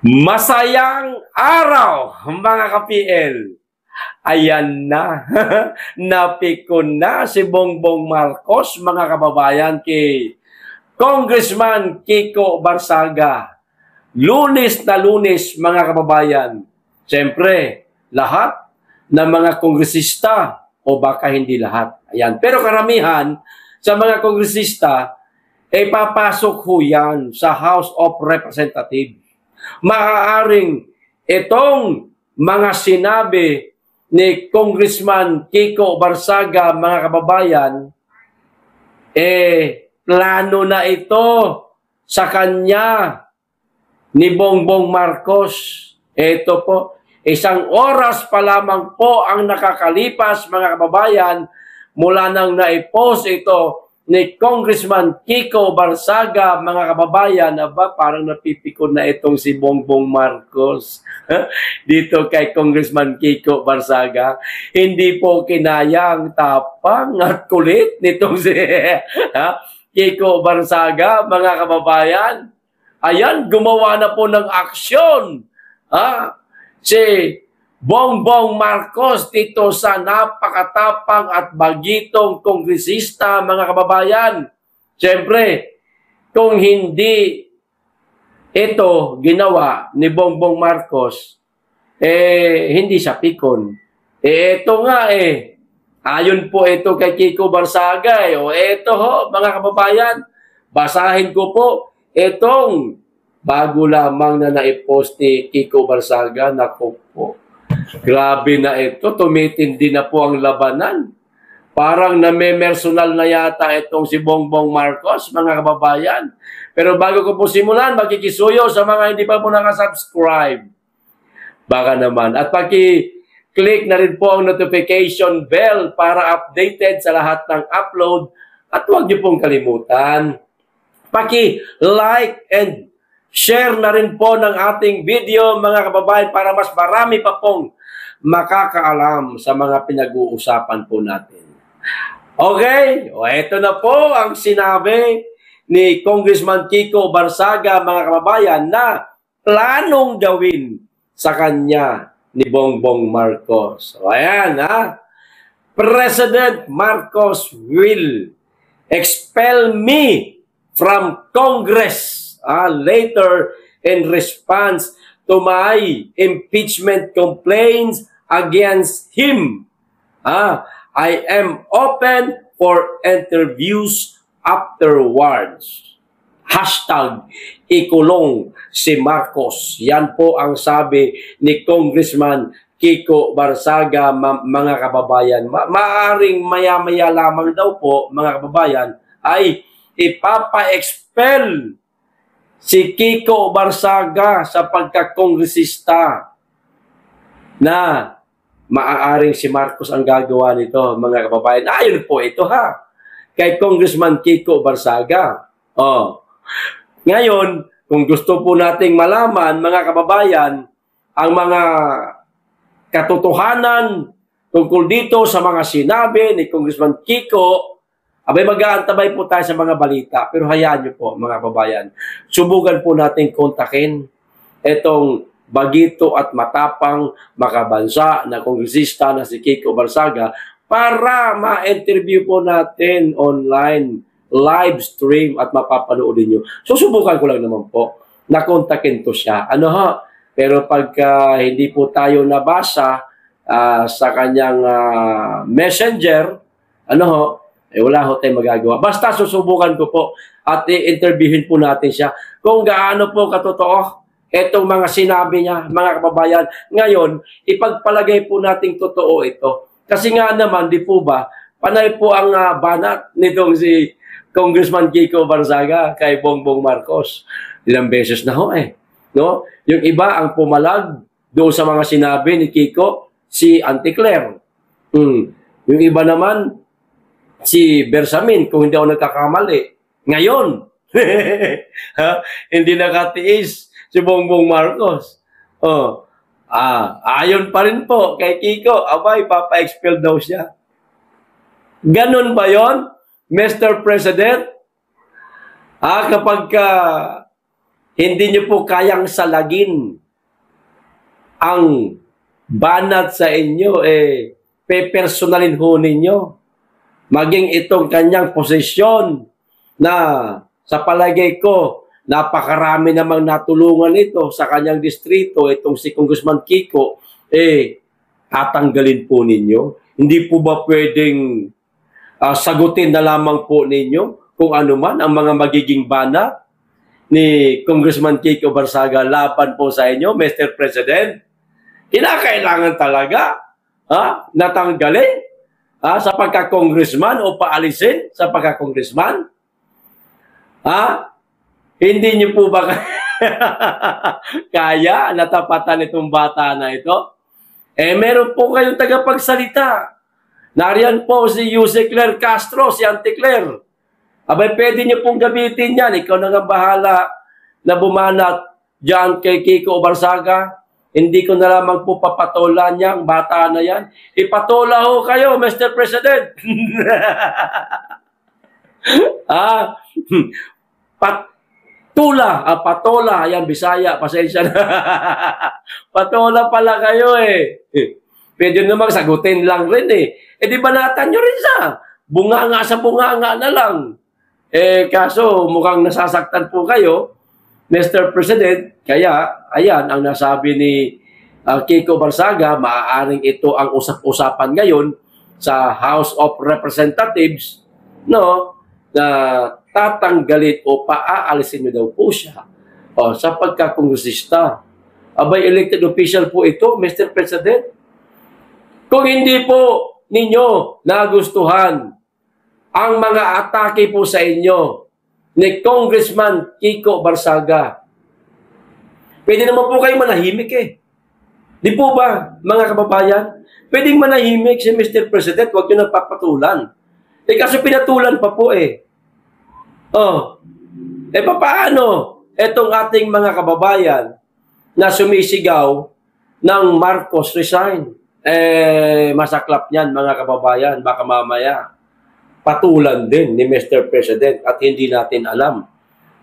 Masayang araw, mga ka-PL. Ayan na. Napikon na si Bongbong Marcos, mga kababayan, kay Congressman Kiko Barsaga. Lunes na lunes, mga kababayan. Siyempre, lahat ng mga kongresista o baka hindi lahat. Ayan. Pero karamihan sa mga kongresista ay papasok ho yan sa House of Representatives. Maaaring itong mga sinabi ni Congressman Kiko Barsaga, mga kababayan, plano na ito sa kanya ni Bongbong Marcos. Ito po, isang oras pa lamang po ang nakakalipas, mga kababayan, mula nang naipost ito ni Congressman Kiko Barsaga, mga kababayan. Aba, parang napipikon na itong si Bongbong Marcos dito kay Congressman Kiko Barsaga. Hindi po kinayang tapang at kulit nitong si Kiko Barsaga, mga kababayan. Ayan, gumawa na po ng aksyon si Bongbong Marcos dito sa napakatapang at bagitong kongresista, mga kababayan. Siyempre, kung hindi ito ginawa ni Bongbong Marcos, hindi siya pikon. Ito nga ayon po ito kay Kiko Barsaga. Ito ho, mga kababayan, basahin ko po itong bago lamang na naipost ni Kiko Barsaga. Naku po. Grabe na ito, tumitindi na po ang labanan. Parang namemersonal na yata itong si Bongbong Marcos, mga kababayan. Pero bago ko po simulan, makikisuyo sa mga hindi pa po nakasubscribe. Baka naman. At paki-click na rin po ang notification bell para updated sa lahat ng upload. At huwag niyo pong kalimutan, paki-like and share na rin po ng ating video, mga kababayan, para mas marami pa pong makakaalam sa mga pinag-uusapan po natin. Okay, ito na po ang sinabi ni Congressman Kiko Barsaga, mga kababayan, na planong gawin sa kanya ni Bongbong Marcos. Ayan, President Marcos will expel me from Congress later in response to my impeachment complaints against him. I am open for interviews afterwards. Hashtag ikulong si Marcos. Yan po ang sabi ni Congressman Kiko Barsaga, mga kababayan. Maaring maya-maya lamang daw po, mga kababayan, ay ipapa-expel si Kiko Barsaga sa pagkakongresista na maaaring si Marcos ang gagawa nito, mga kababayan. Ayun po ito kay Congressman Kiko Barsaga. Ngayon, kung gusto po nating malaman, mga kababayan, ang mga katotohanan tungkol dito sa mga sinabi ni Congressman Kiko, mag-aantabay po tayo sa mga balita. Pero hayaan niyo po, mga kababayan, subukan po natin kontakin itong bagito at matapang makabansa na kongresista na si Kiko Barsaga para ma-interview po natin online, live stream, at mapapanoodin nyo. So, subukan ko lang naman po na kontakin to siya. Pero pagka hindi po tayo nabasa sa kanyang messenger, wala ho tayong magagawa. Basta susubukan ko po at i-interviewin po natin siya kung gaano po katotoo itong mga sinabi niya, mga kababayan. Ngayon, ipagpalagay po nating totoo ito. Kasi nga naman, di po ba, panay po ang banat nitong si Congressman Kiko Barsaga kay Bongbong Marcos. Ilang beses na ho no? Yung iba ang pumalag doon sa mga sinabi ni Kiko, si Auntie Claire. Yung iba naman, si Bersamin, kung hindi ako nagkakamali. Ngayon, hindi nakatiis si Bongbong Marcos. Ayon pa rin po kay Kiko, papa-expel daw siya. Ganun ba yon, Mr. President? Kapag hindi niyo po kayang salagin ang banat sa inyo, pepersonalin ho ninyo. Maging itong kanyang posisyon na sa palagay ko, napakarami namang natulungan ito sa kanyang distrito, itong si Congressman Kiko, tatanggalin po ninyo. Hindi po ba pwedeng sagutin na lamang po ninyo kung ano man ang mga magiging banat ni Congressman Kiko Barsaga laban po sa inyo, Mr. President? Kinakailangan talaga natanggalin sa pagka-congressman o paalisin sa pagka-congressman? Hindi niyo po ba kaya natapatan itong bata na ito? Meron po kayong tagapagsalita. Nariyan po si Jose Claire Castro, si Auntie Claire. Abay, pwede niyo pong gamitin yan. Ikaw na nga bahala na bumanat dyan kay Kiko Barsaga. Hindi ko na lamang po papatolan yang bata na yan. Ipatola ho kayo, Mr. President. Patola, ayan, Bisaya, pasensya na. Patola pala kayo Pwede naman sagutin lang rin di banatan nyo rin sa bunganga sa bunganga na lang. Kaso mukhang nasasaktan po kayo, Mr. President, kaya, ayan, ang nasabi ni Kiko Barsaga, maaaring ito ang usap-usapan ngayon sa House of Representatives, no, na tatanggalin o paaalisin nyo daw po siya sa pagkakongresista. Abay, elected official po ito, Mr. President. Kung hindi po ninyo nagustuhan ang mga atake po sa inyo ni Congressman Kiko Barsaga, pwede naman po kayo manahimik Di po ba, mga kababayan? Pwedeng manahimik si Mr. President, huwag nyo nagpapatulan. Kasi pinatulan pa po paano etong ating mga kababayan na sumisigaw ng Marcos resign? Masaklap niyan, mga kababayan, baka mamaya patulan din ni Mr. President at hindi natin alam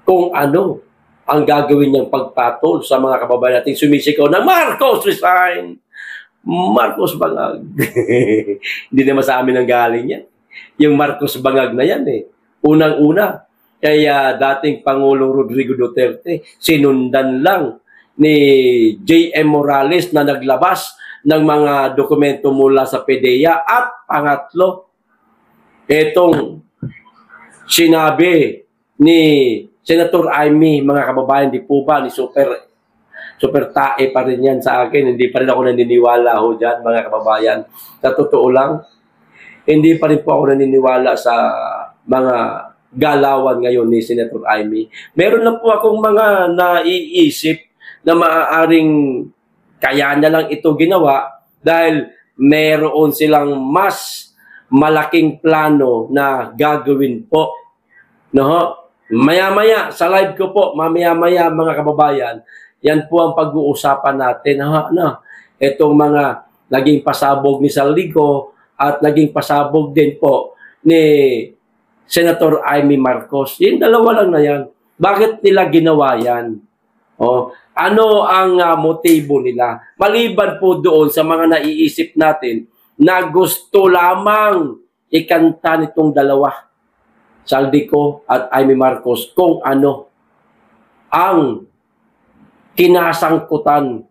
kung ano ang gagawin niyang pagpatol sa mga kababayan natin sumisigaw ng Marcos resign. Marcos Bangag. Hindi naman sa amin ang galing yan. Yung Marcos Bangag na yan Unang-una, kaya dating Pangulong Rodrigo Duterte, sinundan lang ni J.M. Morales na naglabas ng mga dokumento mula sa PDEA. At pangatlo, itong sinabi ni Senator Amy, mga kababayan, di po ba, ni super tae pa rin yan sa akin. Hindi pa rin ako naniniwala dyan, mga kababayan. Sa totoo lang, hindi pa rin po ako naniniwala sa mga galawan ngayon ni Senator Amy. Meron na po akong mga naiisip na maaaring kaya na lang ito ginawa dahil meron silang mas malaking plano na gagawin po. Maya-maya, sa live ko po, mamaya-maya, mga kababayan, yan po ang pag-uusapan natin. Itong mga naging pasabog ni Saldico at naging pasabog din po ni Senator Amy Marcos. Yung dalawa lang na yan. Bakit nila ginawa yan? Ano ang motibo nila? Maliban po doon sa mga naiisip natin na gusto lamang ikanta nitong dalawa, Saldico at Amy Marcos, kung ano ang kinasangkutan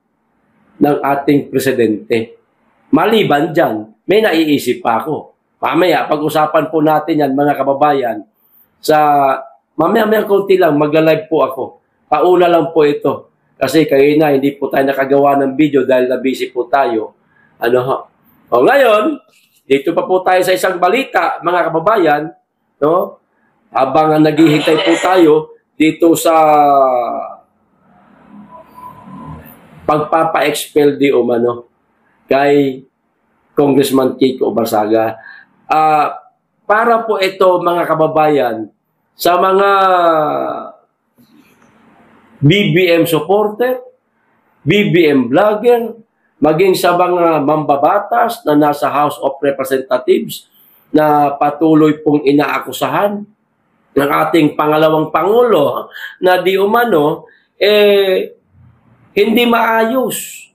ng ating presidente. Maliban dyan, may naiisip pa ako. Mamaya, pag-usapan po natin yan, mga kababayan. Mamaya konti lang, magla-live po ako. Pauna lang po ito. Kasi kayo na, hindi po tayo nakagawa ng video dahil na-busy po tayo. Ngayon, dito pa po tayo sa isang balita, mga kababayan, habang naghihintay po tayo dito sa pagpapa-expel di umano kay Congressman Kiko Barsaga. Para po ito, mga kababayan, sa mga BBM supporter, BBM vlogger, maging sa mga mambabatas na nasa House of Representatives na patuloy pong inaakusahan ng ating pangalawang Pangulo na di umano hindi maayos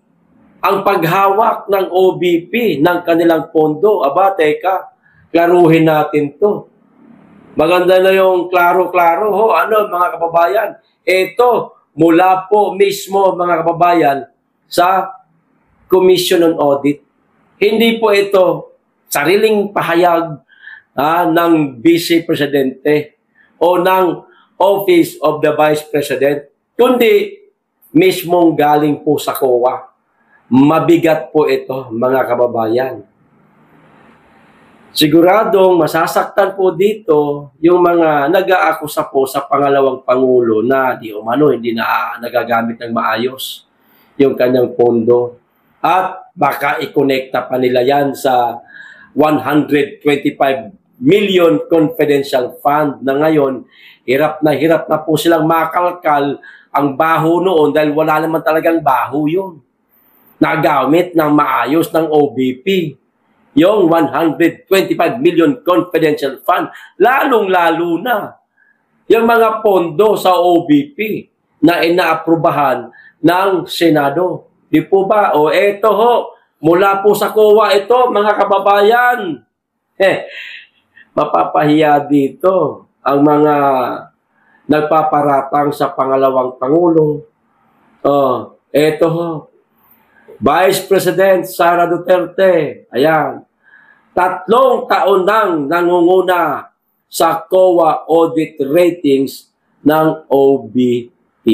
ang paghawak ng OBP ng kanilang pondo. Aba, teka, klaruhin natin to. Maganda na yung klaro-klaro ho. Ano, mga kababayan? Ito, mula po mismo, mga kababayan, sa Commission on Audit. Hindi po ito sariling pahayag ng Vice Presidente o ng Office of the Vice President, kundi mismong galing po sa COA. Mabigat po ito, mga kababayan. Siguradong masasaktan po dito yung mga nag-aakusa po sa pangalawang Pangulo na hindi na nagagamit ng maayos yung kanyang pondo. At baka i-connecta pa nila yan sa 125 million confidential fund na ngayon, hirap na po silang makalkal ang baho noon dahil wala naman talagang baho yun. Nagamit ng maayos ng OBP. Yung 125 million confidential fund, lalong-lalo na yung mga pondo sa OBP na inaaprubahan ng Senado. Di po ba? O eto ho, mula po sa COA ito, mga kababayan. Mapapahiya dito ang mga nagpaparatang sa pangalawang Pangulo. Eto ho, Vice President Sara Duterte, ayan, 3 taon nang nangunguna sa COA audit ratings ng OBP.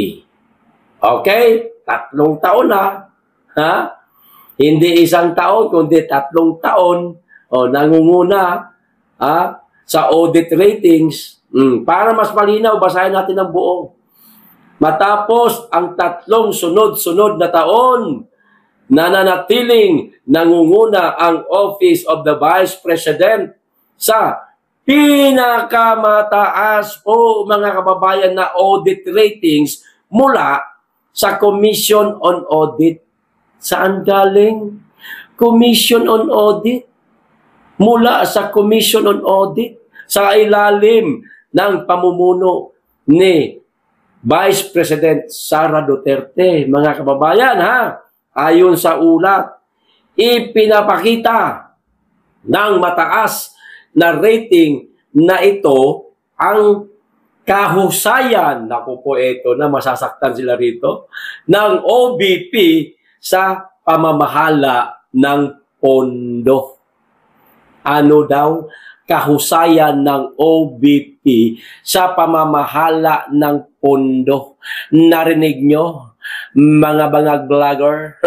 Okay? 3 taon na. Ha? Hindi 1 taon, kundi 3 taon nangunguna sa audit ratings. Para mas malinaw, basahin natin ang buo. Matapos ang 3 sunod-sunod na taon, nananatiling nangunguna ang Office of the Vice President sa pinakamataas po, mga kababayan, na audit ratings mula sa Commission on Audit. Saan galing? Commission on Audit. Mula sa Commission on Audit sa ilalim ng pamumuno ni Vice President Sara Duterte. Mga kababayan, ayon sa ulat, ipinapakita ng mataas na rating na ito ang kahusayan, naku po ito na masasaktan sila rito, ng OBP sa pamamahala ng pondo. Ano daw? Kahusayan ng OBP sa pamamahala ng pondo. Narinig nyo, mga bangag vlogger?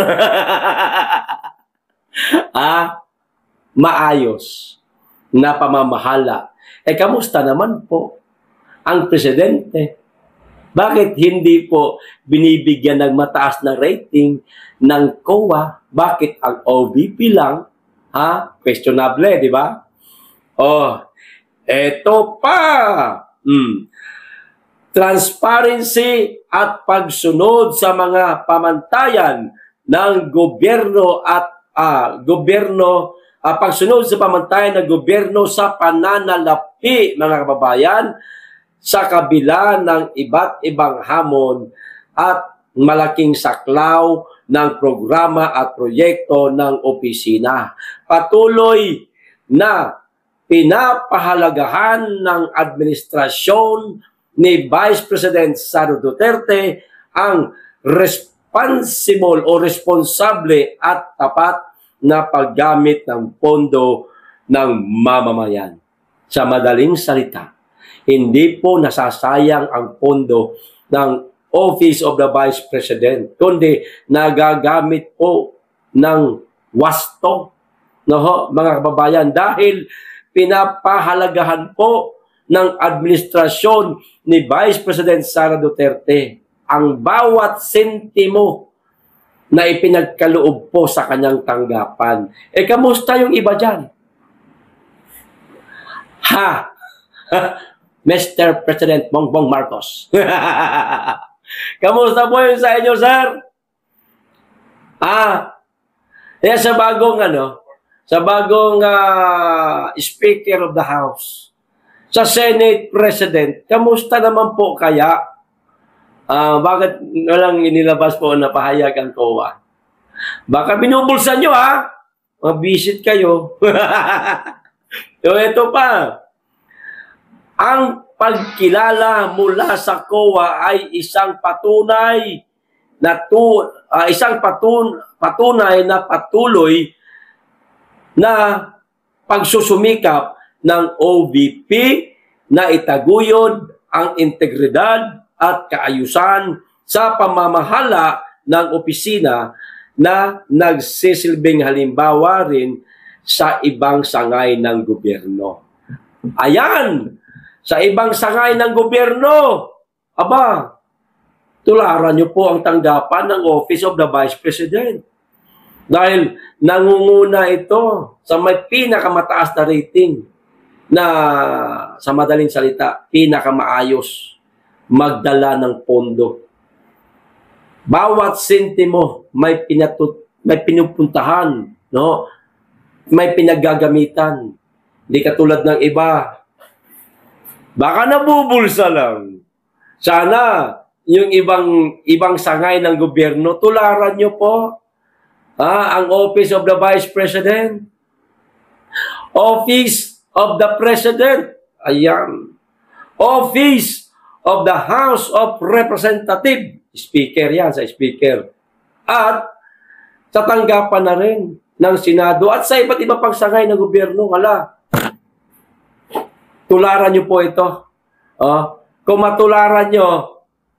Maayos na pamamahala. Kamusta naman po ang presidente? Bakit hindi po binibigyan ng mataas na rating ng COA? Bakit ang OBP lang? Questionable, di ba? Eto pa. Transparency at pagsunod sa mga pamantayan ng gobyerno at pagsunod sa pamantayan ng gobyerno sa pananalapi, mga kababayan, sa kabila ng iba't ibang hamon at malaking saklaw ng programa at proyekto ng opisina. Patuloy na pinapahalagahan ng administrasyon ni Vice President Sara Duterte ang responsible o responsable at tapat na paggamit ng pondo ng mamamayan. Sa madaling salita, hindi po nasasayang ang pondo ng Office of the Vice President, kundi nagagamit po ng wasto, mga kababayan, dahil pinapahalagahan po ng administrasyon ni Vice President Sara Duterte ang bawat sentimo na ipinagkaloob po sa kanyang tanggapan. Kamusta yung iba dyan? Mr. President Bongbong Marcos. Kamusta po yun sa inyo, sir? Sa bagong Speaker of the House, sa Senate President, kamusta naman po kaya Bakit walang inilabas po na pahayag ang COA? Baka binubulsan nyo, ha? Mag-visit kayo. So, ito pa. Ang pagkilala mula sa COA ay isang patunay na patunay na patuloy na pagsusumikap ng OVP na itaguyod ang integridad at kaayusan sa pamamahala ng opisina na nagsisilbing halimbawa rin sa ibang sangay ng gobyerno. Ayan! Sa ibang sangay ng gobyerno, aba, tularan niyo po ang tanggapan ng Office of the Vice President. Dahil nangunguna ito sa may pinakamataas na rating na, sa madaling salita, pinakamaayos magdala ng pondo. Bawat sentimo may pinupuntahan, no? May pinaggagamitan. Hindi katulad ng iba. Baka nabubulsa lang. Sana yung ibang sangay ng gobyerno, tularan nyo po ang Office of the Vice President. Office of the President. Ayan. Office of the House of Representatives. Speaker yan, sa Speaker. At sa tanggapan na rin ng Senado at sa iba't iba pang sangay ng gobyerno. Hala, tularan nyo po ito. Kung matularan nyo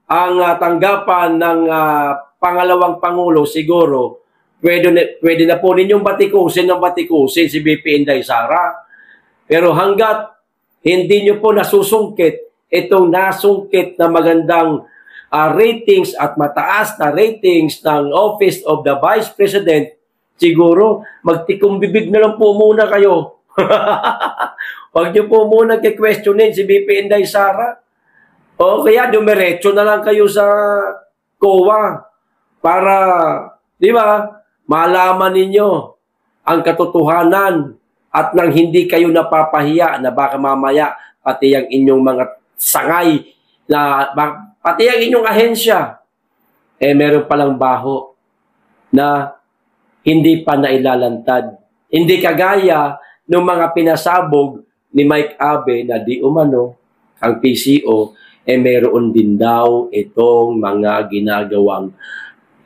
ang tanggapan ng pangalawang Pangulo, siguro, pwede na po ninyong batikusin si BP Inday Sara. Pero hanggat hindi nyo po nasusungkit itong nasungkit na magandang ratings at mataas na ratings ng Office of the Vice President, siguro magtikong bibig na lang po muna kayo. Huwag nyo po muna questionin si BP Inday Sara. O kaya dumiretso na lang kayo sa COA para, di ba, malaman ninyo ang katotohanan at nang hindi kayo napapahiya na baka mamaya pati ang inyong mga sangay na pati ang inyong ahensya meron palang baho na hindi pa nailalantad. Hindi kagaya ng mga pinasabog ni Mike Abe na di umano ang PCO meron din daw itong mga ginagawang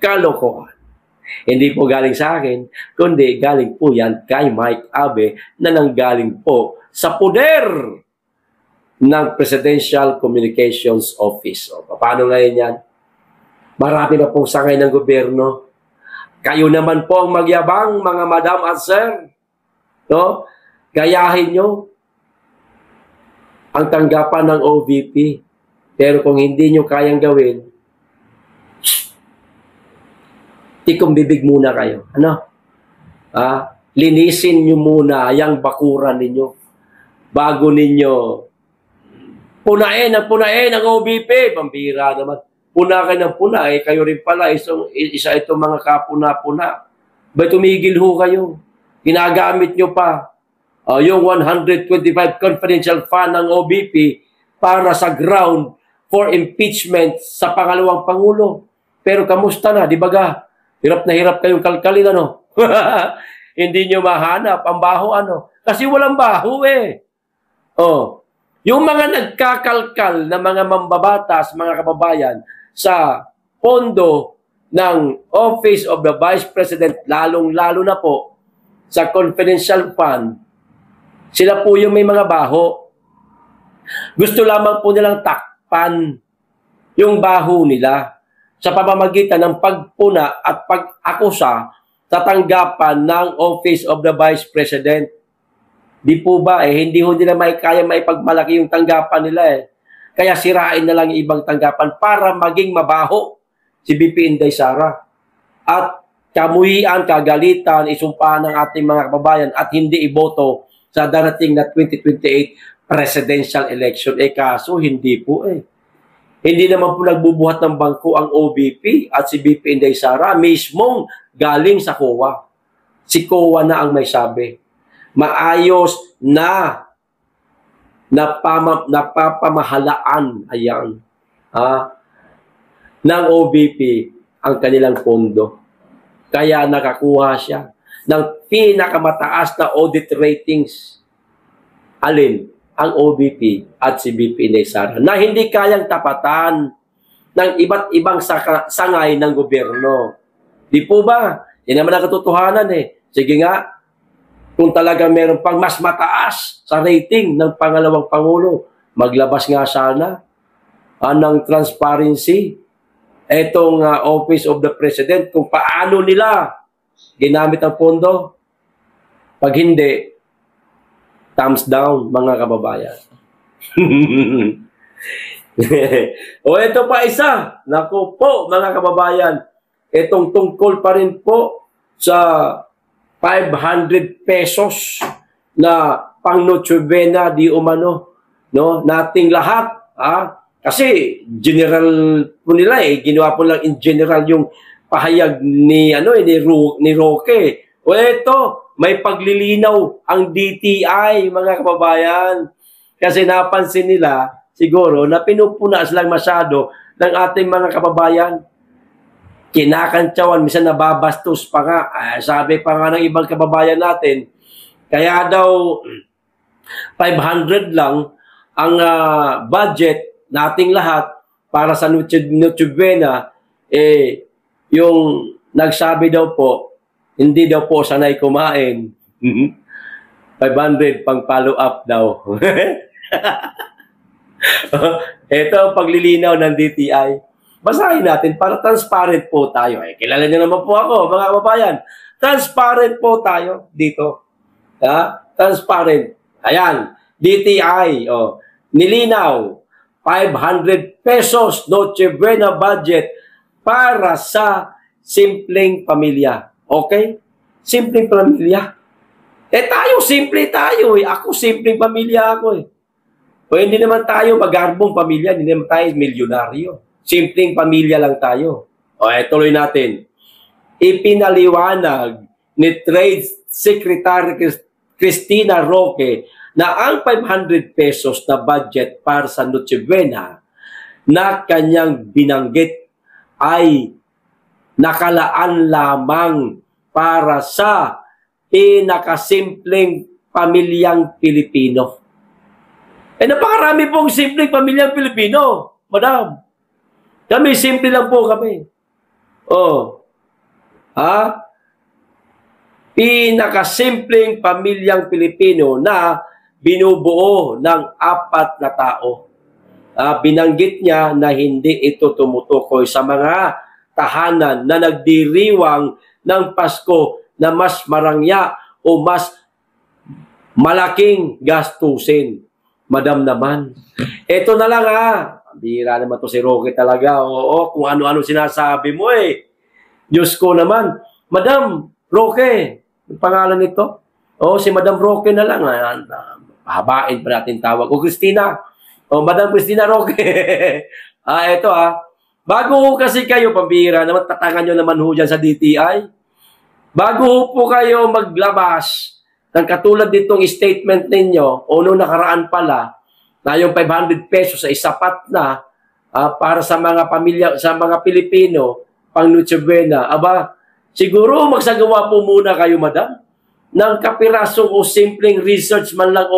kalokohan. Hindi po galing sa akin, kundi galing po yan kay Mike Abe na nanggaling po sa poder ng Presidential Communications Office. O, paano ngayon yan? Marami na pong sangay ng gobyerno. Kayo naman po ang magyabang, mga madam at sir. No? Gayahin nyo ang tanggapan ng OVP. Pero kung hindi nyo kayang gawin, tikong bibig muna kayo. Ano? Linisin nyo muna yung bakuran ninyo bago ninyo punain ang OVP. Pambira naman. Puna kayo ng puna. Kayo rin pala. Isa itong mga kapuna-puna. Ba't tumigil ho kayo? Ginagamit nyo pa yung 125 confidential fund ng OVP para sa ground for impeachment sa pangalawang Pangulo. Pero kamusta na? Di ba ga? Hirap na hirap kayong kalkalin, ano? Hindi nyo mahanap ang baho, ano? Kasi walang baho, eh. Yung mga nagkakalkal na mga mambabatas, mga kababayan, sa pondo ng Office of the Vice President, lalong-lalo na po sa confidential fund, sila po yung may mga baho. Gusto lamang po nilang takpan yung baho nila sa pamamagitan ng pagpuna at pag-akusa sa tanggapan ng Office of the Vice President. Di po ba hindi ho nila kaya maipagmalaki yung tanggapan nila Kaya sirain na lang yung ibang tanggapan para maging mabaho si BP Inday Sara. At kamuhian, kagalitan, isumpahan ng ating mga kababayan at hindi iboto sa darating na 2028 presidential election. Kaso hindi po Hindi naman po nagbubuhat ng bangko ang OVP at si BP Inday Sara mismong galing sa COA. Si COA na ang may sabi. Maayos na napapamahalaan. Ayan. ng OBP ang kanilang pondo. Kaya nakakuha siya ng pinakamataas na audit ratings. Alin? Ang OBP at si BP Inday Sara na hindi kayang tapatan ng iba't ibang sangay ng gobyerno. Di po ba? Yan naman ang katotohanan eh. Sige nga, kung talagang meron pang mas mataas sa rating ng pangalawang Pangulo, maglabas nga sana ng transparency etong Office of the President kung paano nila ginamit ang pondo. Pag hindi, thumbs down, mga kababayan. O ito pa isa. Naku po, mga kababayan. Itong tungkol pa rin po sa 500 pesos na pang Noche Buena di umano. No? Nating lahat. Kasi general po nila ginawa po lang in general yung pahayag ni ni Roque. O ito, may paglilinaw ang DTI, mga kababayan. Kasi napansin nila, siguro, na pinupunas lang masyado ng ating mga kababayan. Kinakantsawan, minsan nababastos pa nga. Sabi pa nga ng ibang kababayan natin, kaya daw 500 lang ang budget nating lahat para sa Noche Buena, yung nagsabi daw po, hindi daw po sanay kumain. 500 pang follow up daw. Ito ang paglilinaw ng DTI. Basahin natin para transparent po tayo. Kilala niyo naman po ako, mga kababayan. Transparent po tayo dito. Transparent. Ayan, DTI. Nilinaw, 500 pesos Noche Buena budget para sa simpleng pamilya. Okay? Simpleng pamilya. Tayo, simple tayo. Ako, simpleng pamilya ako. O hindi naman tayo magarbong pamilya, hindi naman tayo milyonaryo. Simpleng pamilya lang tayo. Tuloy natin. Ipinaliwanag ni Trade Secretary Cristina Roque na ang 500 pesos na budget para sa Noche Buena na kanyang binanggit ay nakalaan lamang para sa pinakasimpleng pamilyang Pilipino. Napakarami pong simpleng pamilyang Pilipino, madam. Kami, simple lang po kami. Pinakasimpleng pamilyang Pilipino na binubuo ng 4 na tao. Binanggit niya na hindi ito tumutukoy sa mga tahanan na nagdiriwang ng Pasko na mas marangya o mas malaking gastusin. Madam naman. Ito na lang bihira naman to si Roque talaga. Oo, kung ano-ano sinasabi mo Diyos ko naman. Madam Roque, ang pangalan nito? Si Madam Roque na lang. Habain pa natin tawag. Christina. Madam Christina Roque. Ito Bago kasi kayo, pambihira naman, tatangan nyo naman dyan sa DTI. Bago po kayo maglabas ng katulad ditong statement ninyo, o noong nakaraan pala, na yung 500 pesos ay sapat na para sa mga pamilya, sa mga Pilipino, pang Noche Buena. Siguro magsagawa po muna kayo, madam, ng kapirasong o simpleng research man lang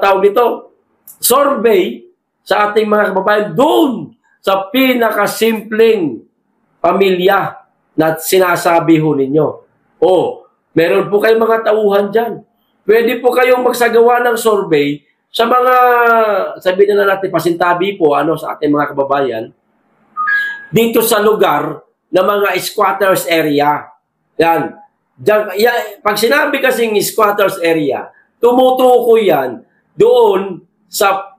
tawag dito, survey sa ating mga kababayan doon sa pinakasimpleng pamilya na sinasabi ho ninyo. Meron po kayong mga tauhan dyan. Pwede po kayong magsagawa ng survey sa mga, sabihin na natin, pasintabi po sa ating mga kababayan, dito sa lugar na mga squatters area. Yan. Pag sinabi kasing squatters area, tumutukoy yan doon sa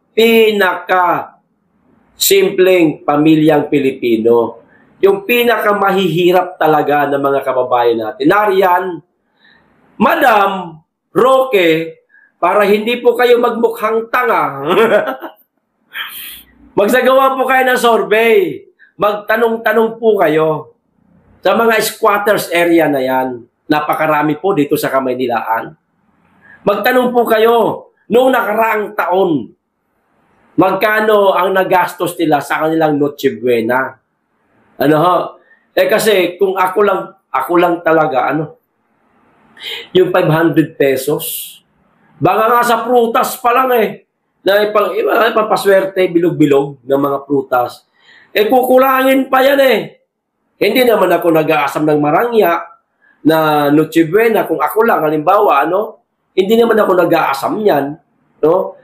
simpleng pamilyang Pilipino. Yung pinakamahihirap talaga ng mga kababayan natin. Nariyan, Madam Roque, para hindi po kayo magmukhang tanga, magsagawa po kayo ng survey. Magtanong-tanong po kayo sa mga squatters area na yan. Napakarami po dito sa Kamaynilaan. Magtanong po kayo noong nakaraang taon. Magkano ang nagastos nila sa kanilang Noche Buena? Ano ho? Kasi kung ako lang talaga, yung 500 pesos, baka nga sa prutas pa lang na ipapaswerte, bilog-bilog ng mga prutas. Kukulangin pa yan Hindi naman ako nag-aasam ng marangya na Noche Buena, kung ako lang, halimbawa, hindi naman ako nag-aasam yan, no?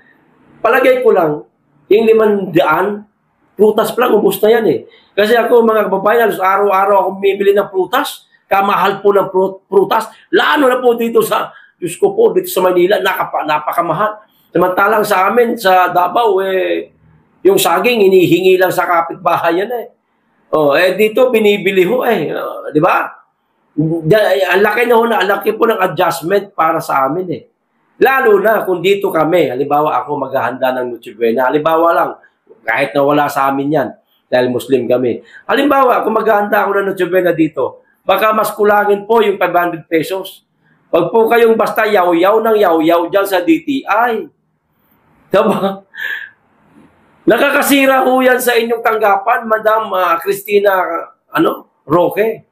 Palagay ko lang, yung 500, prutas pa lang, ubos na yan Kasi ako, mga kababayan, araw-araw ako bumibili ng prutas, kamahal po ng prutas, lalo na po dito sa, Diyos ko po, dito sa Manila, napakamahal. Samantalang sa amin, sa Davao, yung saging, hinihingi lang sa kapitbahay yan dito, binibili ho di ba? Ang laki po ng adjustment para sa amin Lalo na kung dito kami, halimbawa ako maghahanda ng Noche Buena, halimbawa lang, kahit na wala sa amin yan, dahil Muslim kami. Halimbawa, kung maghahanda ako ng Noche Buena dito, baka mas kulangin po yung 500 pesos. Huwag po kayong basta yaw-yaw ng yaw-yaw dyan sa DTI. Diba? Nakakasira ho yan sa inyong tanggapan, Madam Christina Roque.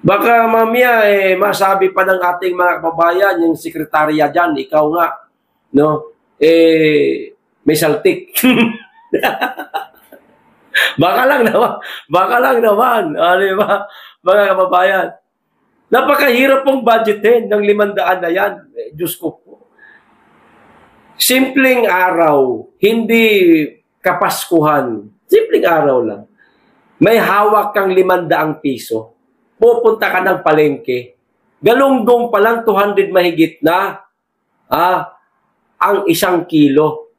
Baka mamaya masabi pa ng ating mga kababayan, yung sekretarya dyan, ikaw nga, may saltik. Baka lang naman, diba? Mga kababayan. Napakahirap pong budgetin ng 500 na yan. Diyos ko po. Simpleng araw, hindi kapaskuhan. Simpleng araw lang. May hawak kang 500 piso. Pupunta ka ng palengke. Galunggong pa lang 200 mahigit na. Ang 1 kilo.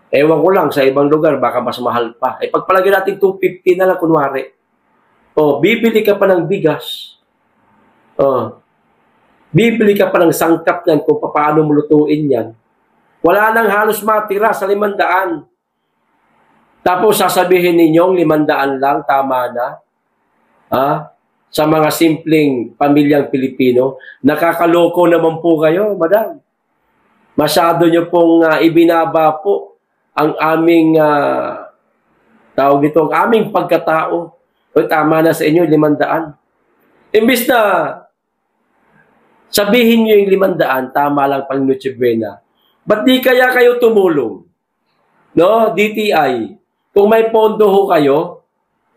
Ewan ko lang, sa ibang lugar, baka mas mahal pa. Pagpalagay natin 250 na lang kunwari. Bibili ka pa ng bigas. Bibili ka pa ng sangkap yan kung paano mo lutuin yan. Wala nang halos matira sa 500. Tapos sasabihin ninyong 500 lang, tama na. Sa mga simpleng pamilyang Pilipino, nakakaloko naman po kayo, madam. Masyado nyo pong ibinaba po ang aming tawag dito, ang aming pagkatao. Tama na sa inyo, 500. Imbis na sabihin nyo yung 500, tama lang pang Noche Buena. Ba't di kaya kayo tumulong? DTI. Kung may pondo ho kayo,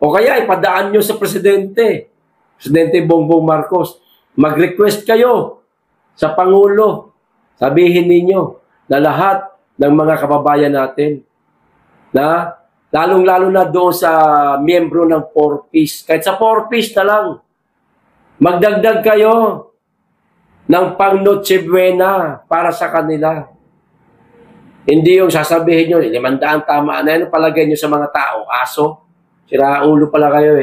o kaya ipadaan nyo sa Presidente Bongbong Marcos, mag-request kayo sa Pangulo. Sabihin ninyo na lahat ng mga kababayan natin na lalong-lalo na doon sa miyembro ng 4-piece. Kahit sa 4-piece na lang, magdagdag kayo ng pang Noche Buena para sa kanila. Hindi yung sasabihin nyo, 500 tama na yan, palagay nyo sa mga tao. Aso, siraulo pala kayo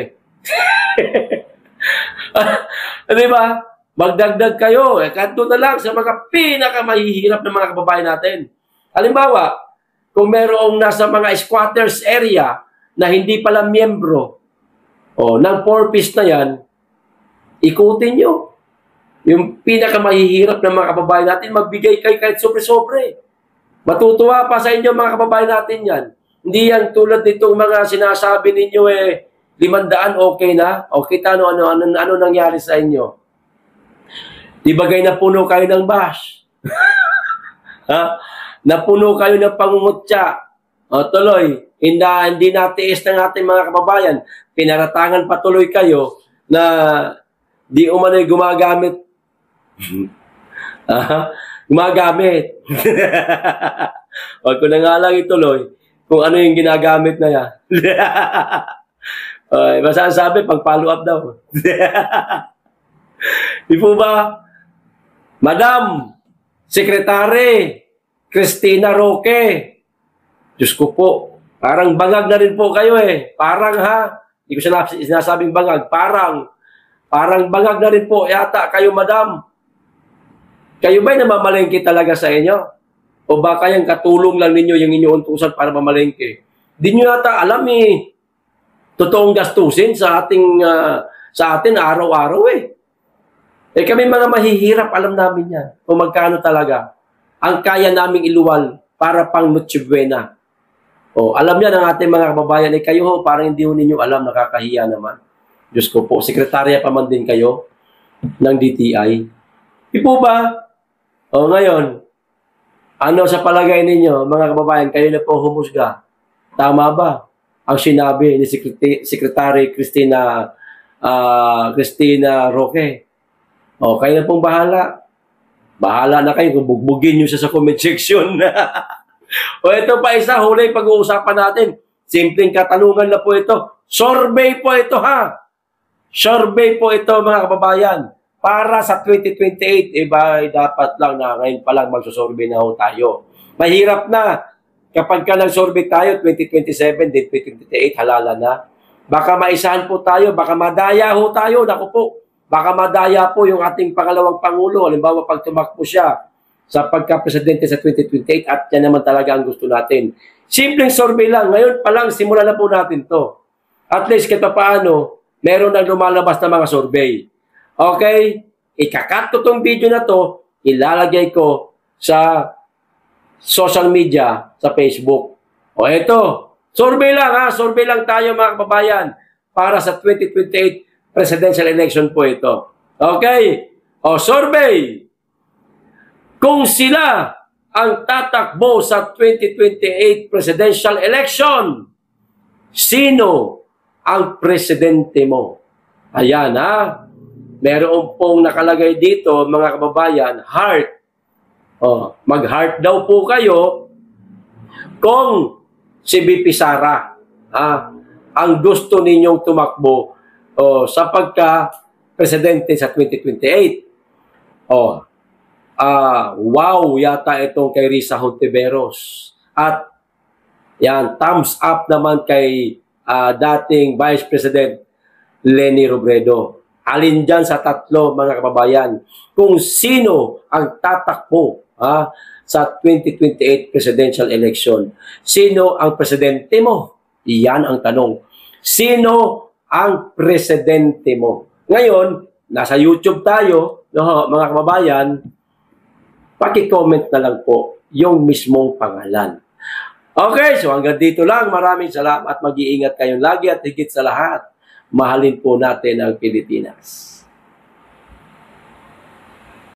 Di ba? Magdagdag kayo. Kanto na lang sa mga pinakamahihirap ng mga kababayan natin. Halimbawa, kung merong nasa mga squatters area na hindi pala miyembro ng 4-piece na yan, ikutin nyo. Yung pinakamahihirap ng mga kababayan natin, magbigay kayo kahit sobre-sobre. Matutuwa pa sa inyo mga kababayan natin yan. Hindi yan tulad nitong mga sinasabi ninyo 500 okay na? Okay, ano nangyari sa inyo? Di bagay napuno kayo ng bash? Napuno kayo ng pangungutya. Tuloy, hindi natiis ng ating mga kababayan. Pinaratangan patuloy kayo na di umano'y gumagamit. Gumagamit. Huwag ko na nga lang ituloy kung ano yung ginagamit na yan. Masasabi, pag follow up daw. Di po ba? Madam, Secretary Christina Roque, Diyos ko po, parang bangag na rin po kayo Parang hindi ko sinasabing bangag, parang bangag na rin po yata kayo, madam. Kayo ba'y namamalengke talaga sa inyo? O baka yung katulong lang ninyo yung inyong utusan para mamalengke? Di nyo yata alam totoong gastusin sa atin araw-araw kami mga mahihirap, alam namin yan. Kung magkano talaga ang kaya naming iluwal para pang Noche Buena. O, alam yan ang ating mga kababayan, kayo ho, parang hindi ho ninyo alam, nakakahiya naman. Diyos ko po, sekretarya pa man din kayo ng DTI. Di po ba? O, ngayon, ano sa palagay ninyo, mga kababayan, kayo na po humusga. Tama ba ang sinabi ni Secretary Cristina Roque? O, kayo na pong bahala. Bahala na kayo kung bugbugin nyo siya sa comment section. O, ito pa isa, huli pag-uusapan natin. Simpleng katanungan na po ito. Survey po ito, ha? Survey po ito, mga kababayan. Para sa 2028, dapat lang na ngayon pa lang magsusurvey na ho tayo. Mahirap na. Kapag ka nag-survey tayo, 2027, din 2028, halala na. Baka maisahan po tayo, baka madaya ho tayo, naku po. Baka madaya po yung ating pangalawang Pangulo. Halimbawa, pag tumakbo siya sa pagka-presidente sa 2028 at yan naman talaga ang gusto natin. Simpleng survey lang. Ngayon pa lang, simulan na po natin to. At least, kahit paano, meron nang lumalabas na mga survey. Okay? Ikakat ko tong video na to, ilalagay ko sa social media, sa Facebook. O eto, survey lang ha, survey lang tayo mga kababayan para sa 2028 presidential election po ito. Okay? O survey, kung sila ang tatakbo sa 2028 presidential election, sino ang presidente mo? Ayan ha. Meron pong nakalagay dito, mga kababayan, heart. Oh, mag-heart daw po kayo kung si VP Sara ang gusto ninyong tumakbo sa pagka-presidente sa 2028. Wow, yata itong kay Risa Hontiveros. At yan, thumbs up naman kay dating Vice President Leni Robredo. Alin dyan sa tatlo, mga kababayan, kung sino ang tatakbo sa 2028 presidential election? Sino ang presidente mo? Iyan ang tanong. Sino ang presidente mo? Ngayon, nasa YouTube tayo, mga kababayan, paki-comment na lang po yung mismong pangalan. Okay, so hanggang dito lang. Maraming salamat. Mag-iingat kayong lagi at higit sa lahat, mahalin po natin ang Pilipinas.